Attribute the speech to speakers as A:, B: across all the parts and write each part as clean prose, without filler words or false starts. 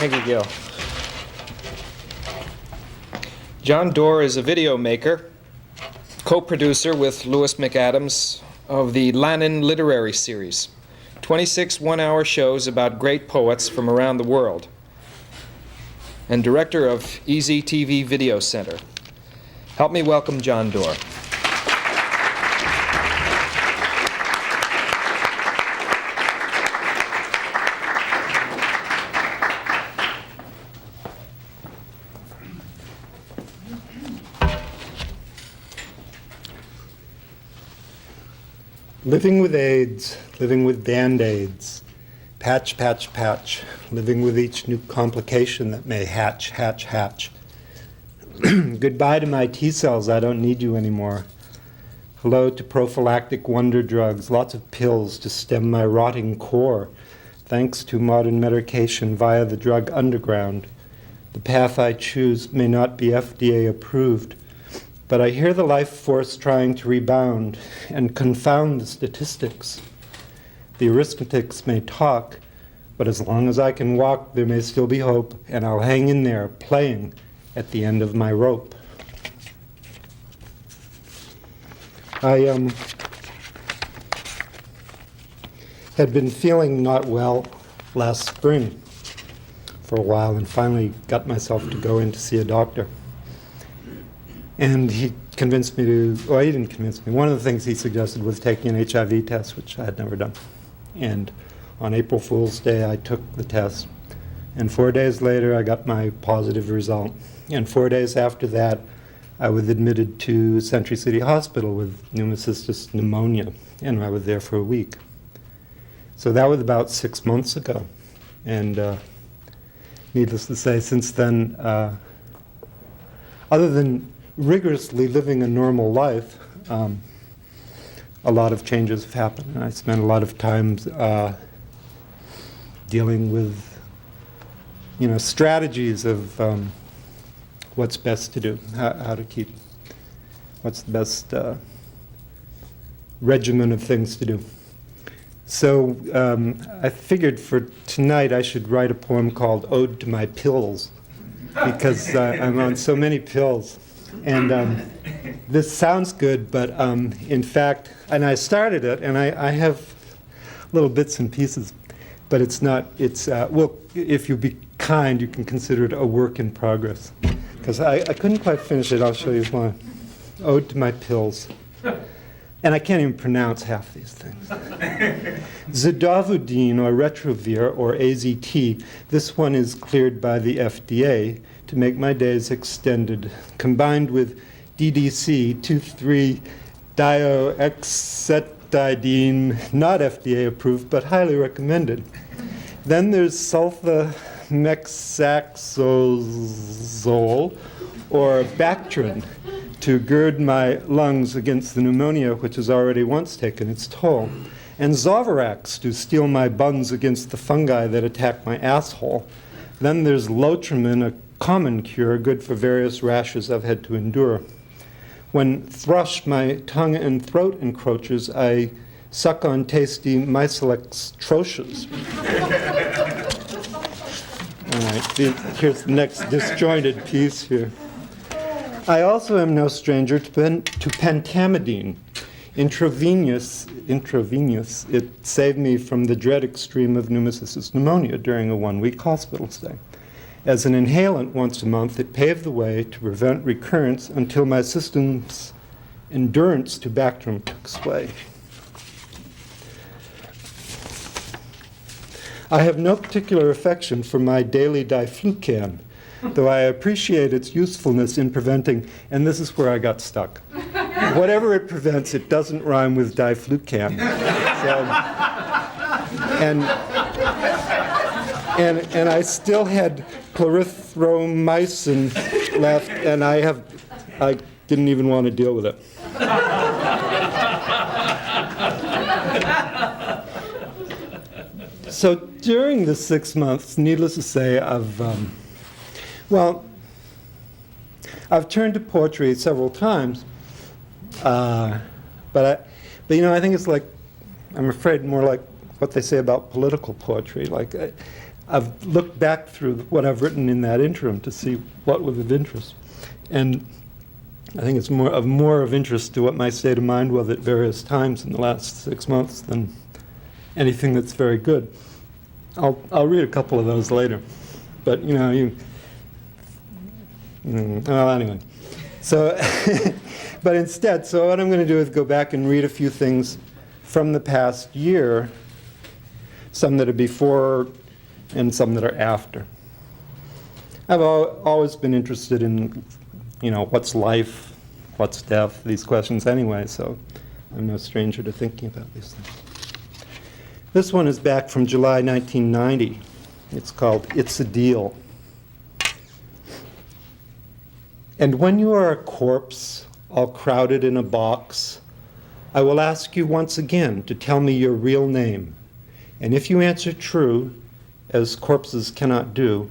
A: Thank you, Gil. John Dorr is a video maker, co-producer with Lewis McAdams of the Lannan Literary Series, 26 one-hour shows about great poets from around the world, and director of EZTV Video Center. Help me welcome John Dorr.
B: Living with AIDS, living with Band-Aids, patch, patch, patch, living with each new complication that may hatch, hatch, hatch. Goodbye to my T cells, I don't need you anymore. Hello to prophylactic wonder drugs, lots of pills to stem my rotting core, thanks to modern medication via the drug underground. The path I choose may not be FDA approved, but I hear the life force trying to rebound and confound the statistics. The arithmetics may talk, but as long as I can walk, there may still be hope, and I'll hang in there, playing at the end of my rope. I had been feeling not well last spring for a while and finally got myself to go in to see a doctor. And he convinced me to, well, he didn't convince me. One of the things he suggested was taking an HIV test, which I had never done. And on April Fool's Day, I took the test. And 4 days later, I got my positive result. And 4 days after that, I was admitted to Century City Hospital with pneumocystis pneumonia. And I was there for a week. So that was about 6 months ago. And needless to say, since then, other than rigorously living a normal life, a lot of changes have happened. And I spent a lot of time dealing with, strategies of what's best to do, how to keep, what's the best regimen of things to do. So I figured for tonight I should write a poem called Ode to My Pills, because I'm on so many pills. And this sounds good, but in fact, and I started it, and I have little bits and pieces, but it's not, well, if you be kind, you can consider it a work in progress. Because I couldn't quite finish it, I'll show you why. Ode to My Pills. And I can't even pronounce half these things. Zidovudine, or Retrovir, or AZT, this one is cleared by the FDA to make my days extended, combined with DDC, 2,3-dioxetidine, not FDA approved, but highly recommended. Then there's sulfamexaxozole, or Bactrin, to gird my lungs against the pneumonia which has already once taken its toll, and Zovirax to steel my buns against the fungi that attack my asshole. Then there's Lotrimin, a common cure, good for various rashes I've had to endure. When thrush my tongue and throat encroaches, I suck on tasty Mycelex troches. All right, here's the next disjointed piece here. I also am no stranger to pentamidine. Intravenous, it saved me from the dread extreme of pneumocystis pneumonia during a 1-week hospital stay. As an inhalant once a month, it paved the way to prevent recurrence until my system's endurance to Bactrim took sway. I have no particular affection for my daily diflucan, though I appreciate its usefulness in preventing, and this is where I got stuck. Whatever it prevents, it doesn't rhyme with diflucan. So, and I still had clarithromycin left, and I didn't even want to deal with it. So during the 6 months, needless to say, I've turned to poetry several times, but I think it's like, I'm afraid more like what they say about political poetry. Like, I've looked back through what I've written in that interim to see what was of interest. And I think it's more of interest to what my state of mind was at various times in the last 6 months than anything that's very good. I'll read a couple of those later. But, well, anyway. So, but instead, so what I'm going to do is go back and read a few things from the past year, some that are before and some that are after. I've always been interested in, what's life, what's death, these questions anyway, so I'm no stranger to thinking about these things. This one is back from July 1990. It's called It's a Deal. And when you are a corpse, all crowded in a box, I will ask you once again to tell me your real name. And if you answer true, as corpses cannot do,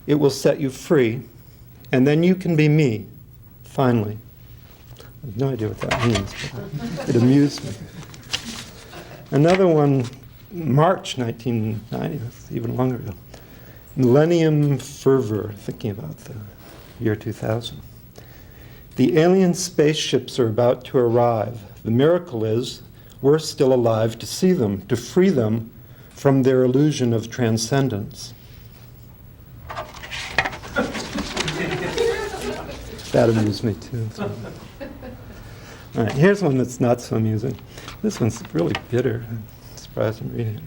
B: it will set you free, and then you can be me, finally. I have no idea what that means, but it amused me. Another one, March 1990, that's even longer ago. Millennium Fervor, thinking about the year 2000. The alien spaceships are about to arrive. The miracle is we're still alive to see them, to free them from their illusion of transcendence. That amused me too. All right, here's one that's not so amusing. This one's really bitter. I'm surprised I'm reading it.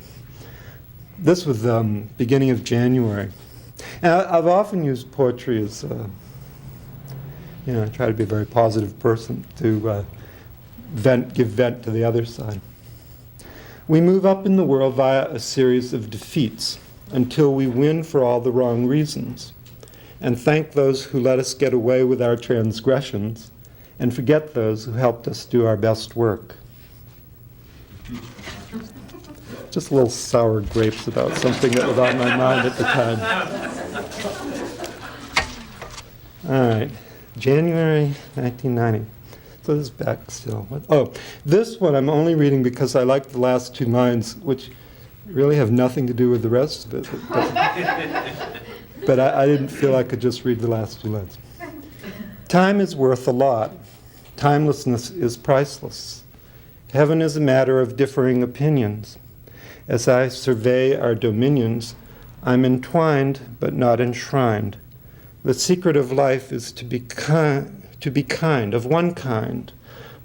B: This was beginning of January. And I've often used poetry as, I try to be a very positive person to give vent to the other side. We move up in the world via a series of defeats until we win for all the wrong reasons, and thank those who let us get away with our transgressions, and forget those who helped us do our best work. Just a little sour grapes about something that was on my mind at the time. All right, January 1990. So this is back still. This one I'm only reading because I like the last 2 lines, which really have nothing to do with the rest of it. But I didn't feel I could just read the last 2 lines. Time is worth a lot. Timelessness is priceless. Heaven is a matter of differing opinions. As I survey our dominions, I'm entwined but not enshrined. The secret of life is to be kind, of one kind,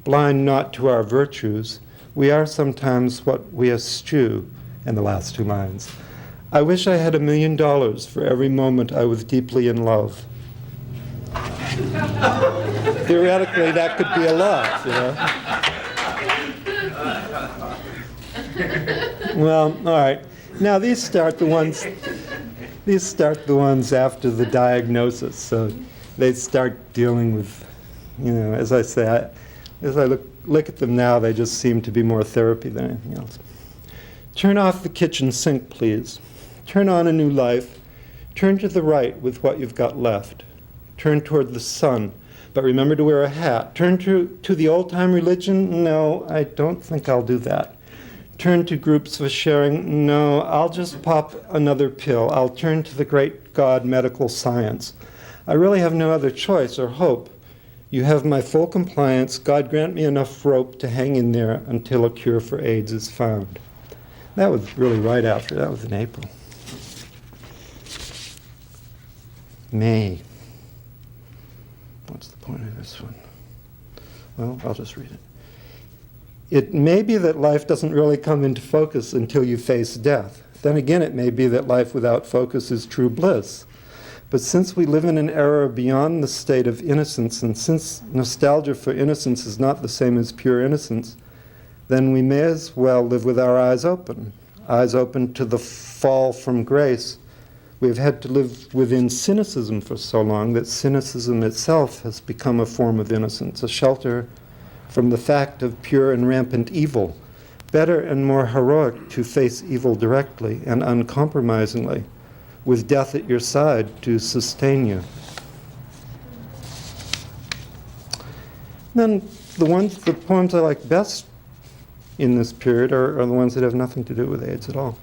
B: blind not to our virtues. We are sometimes what we eschew. And the last 2 lines. I wish I had $1 million for every moment I was deeply in love. Theoretically, that could be a lot, Well, all right. Now these start the ones after the diagnosis. So they start dealing with, as I say, as I look at them now, they just seem to be more therapy than anything else. Turn off the kitchen sink, please. Turn on a new life. Turn to the right with what you've got left. Turn toward the sun, but remember to wear a hat. Turn to the old-time religion? No, I don't think I'll do that. Turn to groups for sharing? No, I'll just pop another pill. I'll turn to the great God medical science. I really have no other choice or hope. You have my full compliance. God grant me enough rope to hang in there until a cure for AIDS is found. That was really right after. That was in April. May. What's the point of this one? Well, I'll just read it. It may be that life doesn't really come into focus until you face death. Then again, it may be that life without focus is true bliss. But since we live in an era beyond the state of innocence, and since nostalgia for innocence is not the same as pure innocence, then we may as well live with our eyes open to the fall from grace. We've had to live within cynicism for so long that cynicism itself has become a form of innocence, a shelter from the fact of pure and rampant evil. Better and more heroic to face evil directly and uncompromisingly, with death at your side to sustain you. Then the poems I like best in this period are the ones that have nothing to do with AIDS at all.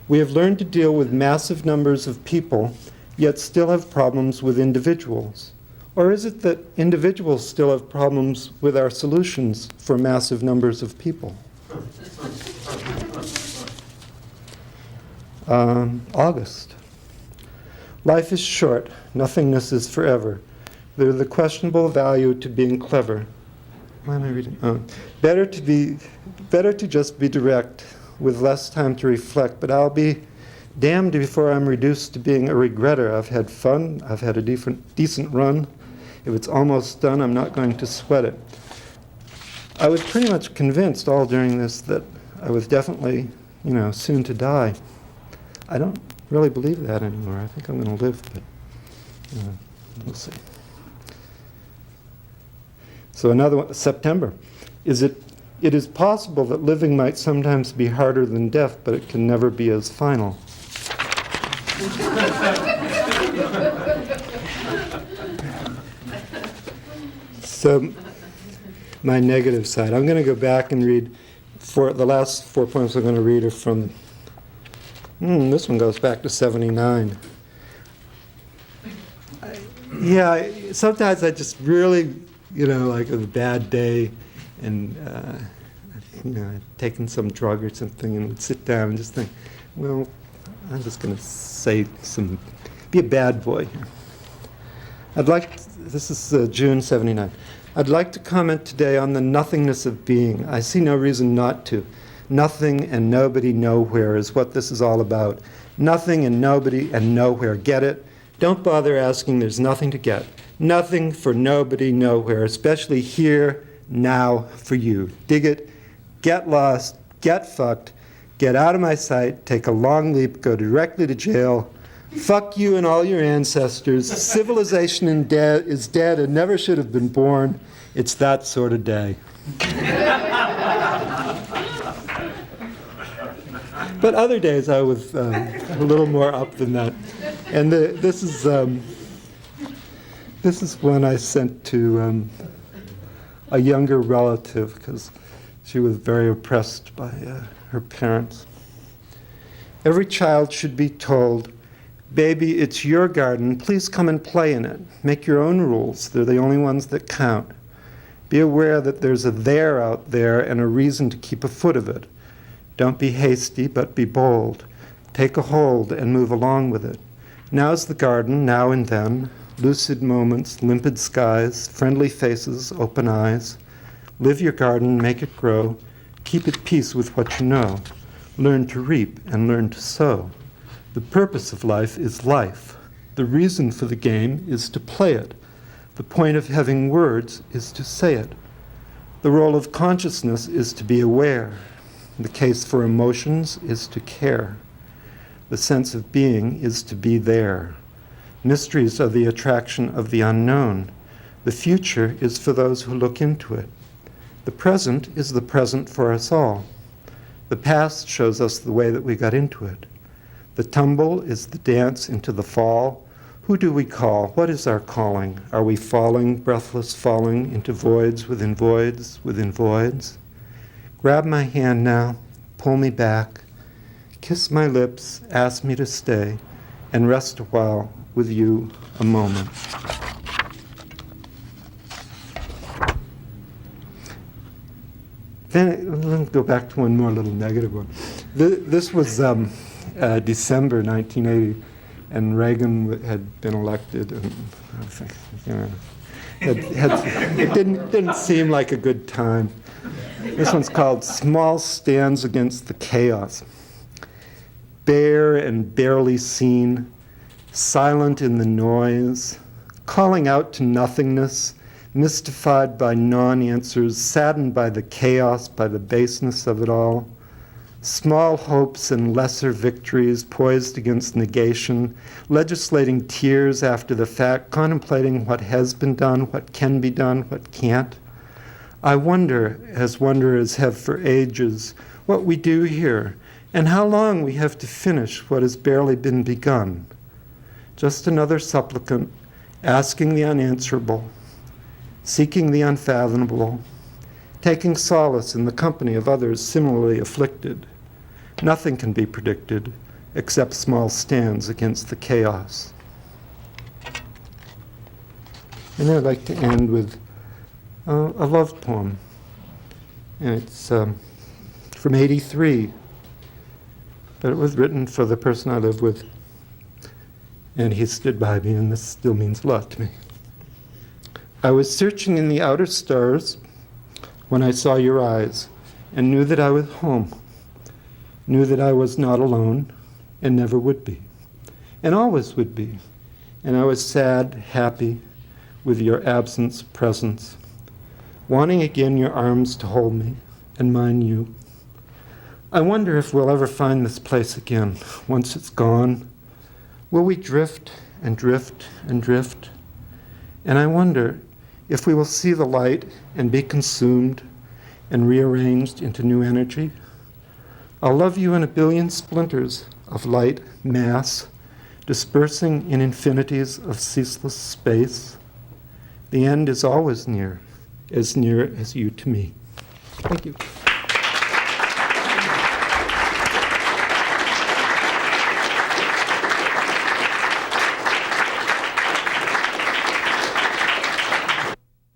B: We have learned to deal with massive numbers of people, yet still have problems with individuals. Or is it that individuals still have problems with our solutions for massive numbers of people? August. Life is short. Nothingness is forever. There is a questionable value to being clever. Why am I reading? Oh. Better to just be direct, with less time to reflect, but I'll be damned before I'm reduced to being a regretter. I've had fun. I've had a decent run. If it's almost done, I'm not going to sweat it. I was pretty much convinced all during this that I was definitely, soon to die. I don't really believe that anymore. I think I'm going to live, but we'll see. So another one, September. It is possible that living might sometimes be harder than death, but it can never be as final. So, my negative side. I'm going to go back and read, the last 4 poems I'm going to read are from, this one goes back to 79. Sometimes I just really, like a bad day, and, I'd taken some drug or something, and would sit down and just think, well, I'm just going to be a bad boy. This is June 79. I'd like to comment today on the nothingness of being. I see no reason not to. Nothing and nobody nowhere is what this is all about. Nothing and nobody and nowhere. Get it? Don't bother asking, there's nothing to get. Nothing for nobody nowhere, especially here, now, for you. Dig it, get lost, get fucked, get out of my sight, take a long leap, go directly to jail. Fuck you and all your ancestors. Civilization is dead and never should have been born. It's that sort of day. But other days I was a little more up than that. And this is one I sent to a younger relative because she was very oppressed by her parents. Every child should be told, baby, it's your garden. Please come and play in it. Make your own rules. They're the only ones that count. Be aware that there's a there out there and a reason to keep a foot of it. Don't be hasty, but be bold. Take a hold and move along with it. Now's the garden, now and then. Lucid moments, limpid skies, friendly faces, open eyes. Live your garden, make it grow. Keep at peace with what you know. Learn to reap and learn to sow. The purpose of life is life. The reason for the game is to play it. The point of having words is to say it. The role of consciousness is to be aware. The case for emotions is to care. The sense of being is to be there. Mysteries are the attraction of the unknown. The future is for those who look into it. The present is the present for us all. The past shows us the way that we got into it. The tumble is the dance into the fall. Who do we call? What is our calling? Are we falling, breathless falling, into voids within voids within voids? Grab my hand now, pull me back, kiss my lips, ask me to stay, and rest a while with you a moment. Then let me go back to one more little negative one. This was December 1980, and Reagan had been elected, and I think, it didn't seem like a good time. This one's called Small Stands Against the Chaos. Bare and barely seen, silent in the noise, calling out to nothingness, mystified by non-answers, saddened by the chaos, by the baseness of it all. Small hopes and lesser victories poised against negation, legislating tears after the fact, contemplating what has been done, what can be done, what can't. I wonder, as wanderers have for ages, what we do here, and how long we have to finish what has barely been begun. Just another supplicant, asking the unanswerable, seeking the unfathomable, taking solace in the company of others similarly afflicted. Nothing can be predicted. except small stands against the chaos. And I'd like to end with a love poem. And it's from '83, but it was written for the person I live with. And he stood by me, and this still means a lot to me. I was searching in the outer stars when I saw your eyes and knew that I was home, knew that I was not alone and never would be, and always would be. And I was sad, happy with your absence, presence, wanting again your arms to hold me and mine you. I wonder if we'll ever find this place again. Once it's gone, will we drift and drift and drift? And I wonder if we will see the light and be consumed and rearranged into new energy. I'll love you in a billion splinters of light mass, dispersing in infinities of ceaseless space. The end is always near as you to me. Thank you.